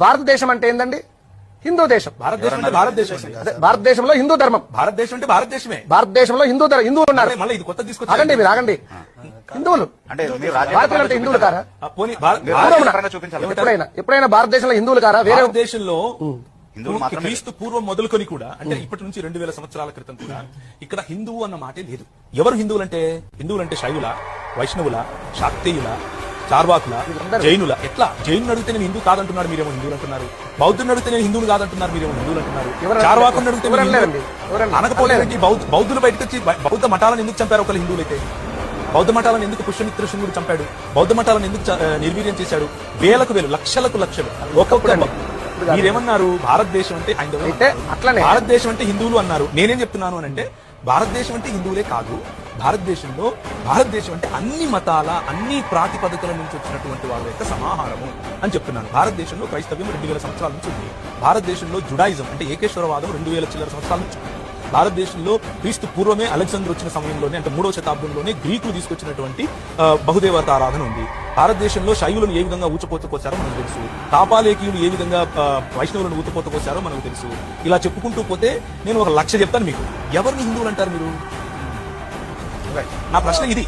భారతదేశం అంటే ఏందండి? హిందూ దేశం. భారతదేశం అంటే భారతదేశం. భారతదేశంలో హిందూ ధర్మం. భారతదేశం అంటే భారతదేశమే. భారతదేశంలో హిందువులు ఉన్నారు. మళ్ళీ ఇది కొత్త తీసుకొచ్చి ఆగండి, మీరు ఆగండి. హిందువులు అంటే భారతీయులు అంటే హిందువులు కారా? చూపించాలి. ఎప్పుడైనా భారతదేశంలో హిందువులు కారా? వేరే భారతదేశంలో హిందువులు మాత్రమే. క్రీస్తు పూర్వం మొదలుకొని కూడా అంటే ఇప్పటి నుంచి 2000 సంవత్సరాల క్రితం కూడా ఇక్కడ హిందువు అన్న మాటే లేదు. ఎవరు హిందువులంటే శైవుల, వైష్ణవుల, శాక్తేయుల, చార్వాకుల, జైనుల. ఎట్లా జైనులు అడిగితే నేను హిందూ కాదంటున్నారు, మీరేమో హిందువులు అంటున్నారు. బౌద్ధుని అడిగితే నేను హిందువులు కాదంటున్నారు, మీరేమో హిందువులు అంటున్నారు. చార్వాకుని అడిగితే అనకపోలేదండి. బౌద్ధులు బయటకు వచ్చి బౌద్ధ మఠాలను ఎందుకు చంపారు? ఒకళ్ళు హిందువులైతే బౌద్ధ మఠాలను ఎందుకు పుష్యమిత్ర శృంగుడు చంపాడు? బౌద్ధ మఠాలను ఎందుకు నిర్వీర్యం చేశాడు? వేలకు వేలు, లక్షలకు లక్షలు. ఒక్కొక్క మీరేమన్నారు? భారతదేశం అంటే భారతదేశం అంటే హిందువులు అన్నారు. నేనేం చెప్తున్నాను అని అంటే భారతదేశం అంటే హిందువులే కాదు, భారతదేశం అంటే అన్ని మతాల, అన్ని ప్రాతిపదికల నుంచి వచ్చినటువంటి వాళ్ళ యొక్క సమాహారము అని చెప్తున్నాను. భారతదేశంలో క్రైస్తవ్యం 2000 సంవత్సరాల నుంచి ఉంది. భారతదేశంలో జుడాయిజం అంటే ఏకేశ్వరవాదం 2000 చిల్లర సంవత్సరాల నుంచి ఉంది. భారతదేశంలో క్రీస్తు పూర్వమే అలెగ్జాండర్ వచ్చిన సమయంలోనే అంటే 3వ శతాబ్దంలోనే గ్రీకులు తీసుకొచ్చినటువంటి బహుదేవత ఆరాధన ఉంది. భారతదేశంలో శైవులను ఏ విధంగా ఊచపోతకోసారో మనకు తెలుసు. తాపాలేకీయులు ఏ విధంగా వైష్ణవులను ఊచపోతకోసారో మనకు తెలుసు. ఇలా చెప్పుకుంటూ పోతే నేను ఒక 1,00,000 చెప్తాను మీకు. ఎవరిని హిందువులు అంటారు మీరు? నా ప్రశ్న ఇది.